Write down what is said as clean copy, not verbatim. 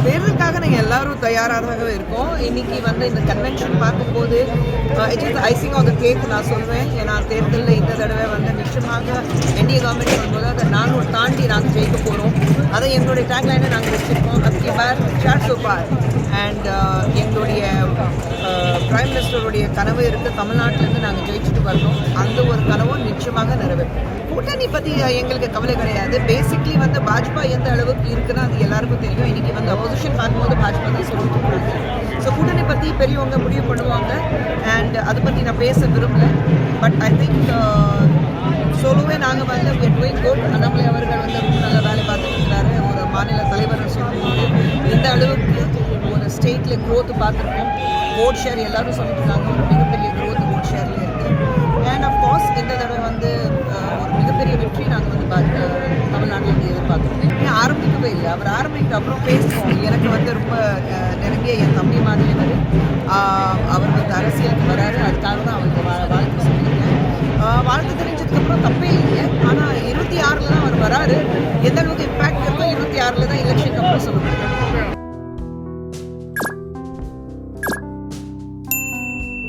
தேர்தலுக்காக நாங்கள் எல்லாரும் தயாராகவே இருக்கோம். இன்னைக்கு வந்து இந்த கன்வென்ஷன் பார்க்கும்போது it's icing of the cake நான் சொல்வேன். ஏன்னா தேர்தலில் இந்த தடவை வந்து நிச்சயமாக என்டிஏ கவர்மெண்ட் வரும்போது அதை நாங்கள் தாண்டி நாங்கள் ஜெயிக்க போகிறோம். அதை எங்களுடைய டேக்லைனை நாங்கள் வச்சுருக்கோம். அப்கி பார் சார் சோபார் அண்ட் எங்களுடைய பிரைம் மினிஸ்டருடைய கனவு இருக்குது, தமிழ்நாட்டிலேருந்து நாங்கள் ஜெயிச்சுட்டு வரணும். அந்த ஒரு கனவும் நிச்சயமாக நிறைவேறும். கூட்டணி பற்றி எங்களுக்கு கவலை கிடையாது. பேசிக்லி வந்து பாஜ்பா எந்த அளவுக்கு இருக்குன்னா அது எல்லாருக்கும் தெரியும். இன்றைக்கி வந்து அப்போசிஷன் பார்க்கும்போது பாஜ்பா தான் சொல்லிட்டு இருக்காங்க. ஸோ கூட்டணி பற்றி பெரியவங்க முடிவு பண்ணுவாங்க அண்ட் அதை பற்றி நான் பேச விரும்பல. பட் ஐ திங்க் சொல்லுவே நாங்கள் வந்து டூயிங் குட். அண்ணாமலை அவர்கள் வந்து ரொம்ப நல்லா வேலை பார்த்துட்டு இருக்கிறாரு. ஒரு மாநில தலைவர் சொல்லும்போது இந்த அளவுக்கு ஒரு ஸ்டேட்டில் க்ரோத் பார்த்துருக்கோம். ஓட் ஷேர் எல்லாரும் சொல்லிட்டு இருக்காங்க, ஒரு மிகப்பெரிய க்ரோத் ஓட் ஷேரில் இருக்குது. அண்ட் அஃப்கோர்ஸ் இந்த தடவை வந்து ஒரு மிகப்பெரிய வெற்றி நாங்கள் வந்து தமிழ்நாட்டில் வந்து எதிர்பார்த்துருக்கோம். ஆரம்பிக்கவே இல்லை, அவர் ஆரம்பிக்கிட்டு அப்புறம் பேசுவோம். எனக்கு வந்து ரொம்ப நெருங்கிய என் தம்பி மாதிரி அவர் வந்து அரசியலுக்கு வராரு. அதுக்காக தான் அவருக்கு வாழ்த்து சொல்லியிருக்கேன். வாழ்த்து தெரிஞ்சதுக்கப்புறம் தப்பே இல்லை. ஆனால் 26 தான் அவர் வராரு. எந்த அளவுக்கு இம்பேக்ட் இருக்கோ 26 தான் எலெக்ஷனுக்கு அப்புறம் சொல்லுவாங்க.